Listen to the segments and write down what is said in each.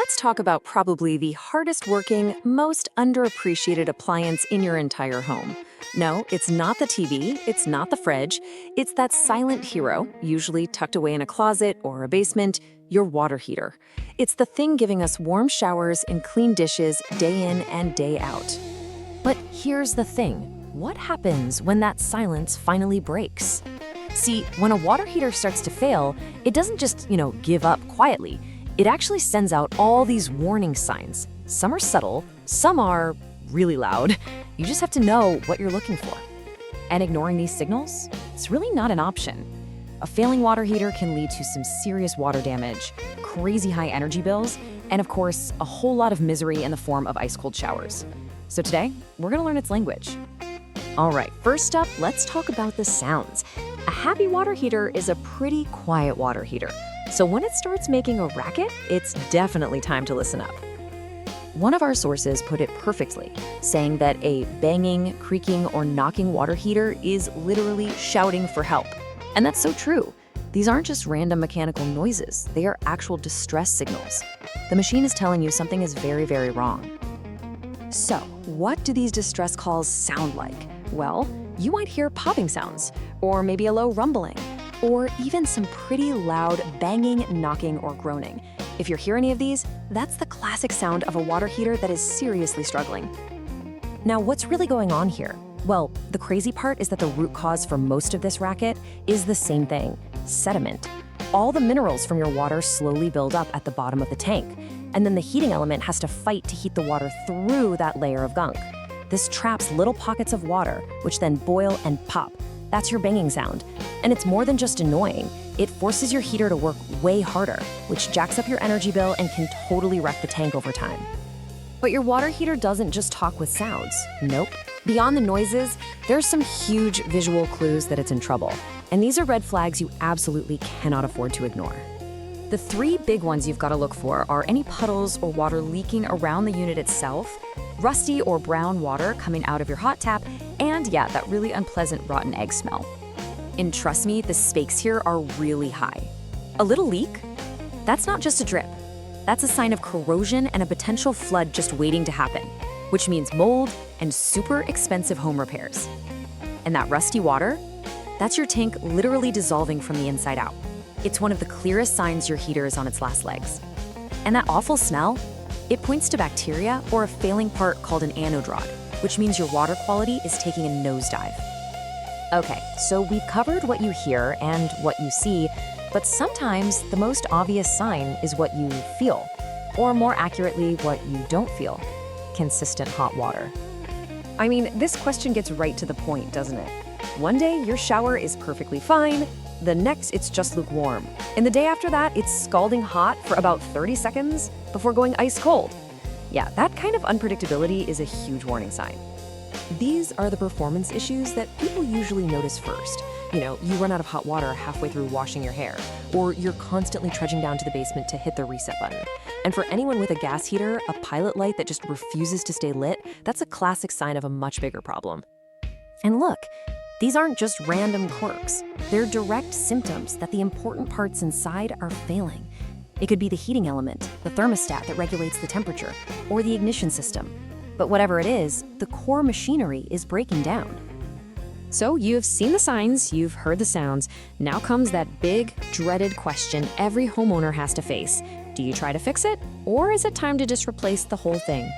Let's talk about probably the hardest working, most underappreciated appliance in your entire home. No, it's not the TV, it's not the fridge, it's that silent hero, usually tucked away in a closet or a basement, your water heater. It's the thing giving us warm showers and clean dishes day in and day out. But here's the thing. What happens when that silence finally breaks? See, when a water heater starts to fail, it doesn't just, give up quietly. It actually sends out all these warning signs. Some are subtle, some are really loud. You just have to know what you're looking for. And ignoring these signals, it's really not an option. A failing water heater can lead to some serious water damage, crazy high energy bills, and of course, a whole lot of misery in the form of ice-cold showers. So today, we're gonna learn its language. All right, first up, let's talk about the sounds. A happy water heater is a pretty quiet water heater. So when it starts making a racket, it's definitely time to listen up. One of our sources put it perfectly, saying that a banging, creaking, or knocking water heater is literally shouting for help. And that's so true. These aren't just random mechanical noises, they are actual distress signals. The machine is telling you something is very, very wrong. So, what do these distress calls sound like? Well, you might hear popping sounds, or maybe a low rumbling, or even some pretty loud banging, knocking, or groaning. If you hear any of these, that's the classic sound of a water heater that is seriously struggling. Now, what's really going on here? Well, the crazy part is that the root cause for most of this racket is the same thing: sediment. All the minerals from your water slowly build up at the bottom of the tank, and then the heating element has to fight to heat the water through that layer of gunk. This traps little pockets of water, which then boil and pop. That's your banging sound. And it's more than just annoying. It forces your heater to work way harder, which jacks up your energy bill and can totally wreck the tank over time. But your water heater doesn't just talk with sounds. Nope. Beyond the noises, there's some huge visual clues that it's in trouble. And these are red flags you absolutely cannot afford to ignore. The three big ones you've got to look for are any puddles or water leaking around the unit itself, rusty or brown water coming out of your hot tap, and that really unpleasant rotten egg smell. And trust me, the stakes here are really high. A little leak? That's not just a drip. That's a sign of corrosion and a potential flood just waiting to happen, which means mold and super expensive home repairs. And that rusty water? That's your tank literally dissolving from the inside out. It's one of the clearest signs your heater is on its last legs. And that awful smell? It points to bacteria or a failing part called an anode rod, which means your water quality is taking a nosedive. Okay, so we've covered what you hear and what you see, but sometimes the most obvious sign is what you feel, or more accurately, what you don't feel: consistent hot water. I mean, this question gets right to the point, doesn't it? One day, your shower is perfectly fine. The next, it's just lukewarm. And the day after that, it's scalding hot for about 30 seconds before going ice cold. Yeah, that kind of unpredictability is a huge warning sign. These are the performance issues that people usually notice first. You run out of hot water halfway through washing your hair, or you're constantly trudging down to the basement to hit the reset button. And for anyone with a gas heater, a pilot light that just refuses to stay lit, that's a classic sign of a much bigger problem. And look, these aren't just random quirks. They're direct symptoms that the important parts inside are failing. It could be the heating element, the thermostat that regulates the temperature, or the ignition system. But whatever it is, the core machinery is breaking down. So you've seen the signs, you've heard the sounds. Now comes that big, dreaded question every homeowner has to face. Do you try to fix it, or is it time to just replace the whole thing?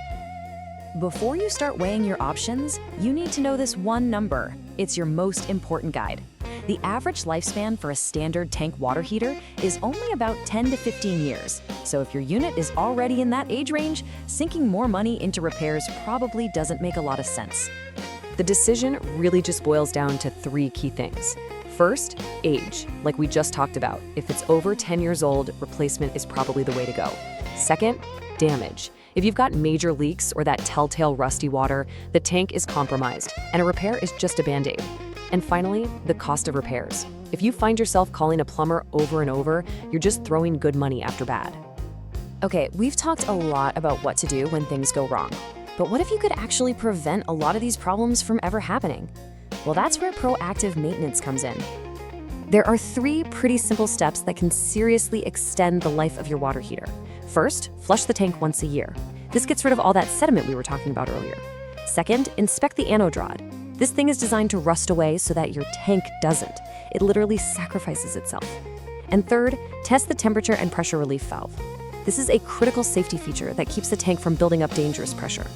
Before you start weighing your options, you need to know this one number. It's your most important guide. The average lifespan for a standard tank water heater is only about 10 to 15 years. So if your unit is already in that age range, sinking more money into repairs probably doesn't make a lot of sense. The decision really just boils down to three key things. First, age, like we just talked about. If it's over 10 years old, replacement is probably the way to go. Second, damage. If you've got major leaks or that telltale rusty water, the tank is compromised, and a repair is just a Band-Aid. And finally, the cost of repairs. If you find yourself calling a plumber over and over, you're just throwing good money after bad. Okay, we've talked a lot about what to do when things go wrong. But what if you could actually prevent a lot of these problems from ever happening? Well, that's where proactive maintenance comes in. There are three pretty simple steps that can seriously extend the life of your water heater. First, flush the tank once a year. This gets rid of all that sediment we were talking about earlier. Second, inspect the anode rod. This thing is designed to rust away so that your tank doesn't. It literally sacrifices itself. And third, test the temperature and pressure relief valve. This is a critical safety feature that keeps the tank from building up dangerous pressure.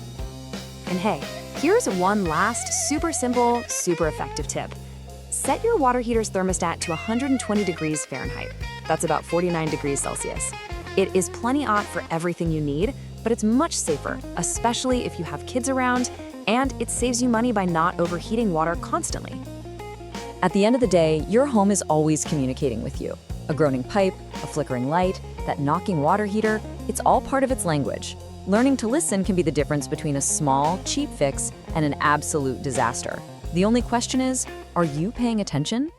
And hey, here's one last super simple, super effective tip. Set your water heater's thermostat to 120 degrees Fahrenheit. That's about 49 degrees Celsius. It is plenty hot for everything you need, but it's much safer, especially if you have kids around, and it saves you money by not overheating water constantly. At the end of the day, your home is always communicating with you. A groaning pipe, a flickering light, that knocking water heater, it's all part of its language. Learning to listen can be the difference between a small, cheap fix and an absolute disaster. The only question is, are you paying attention?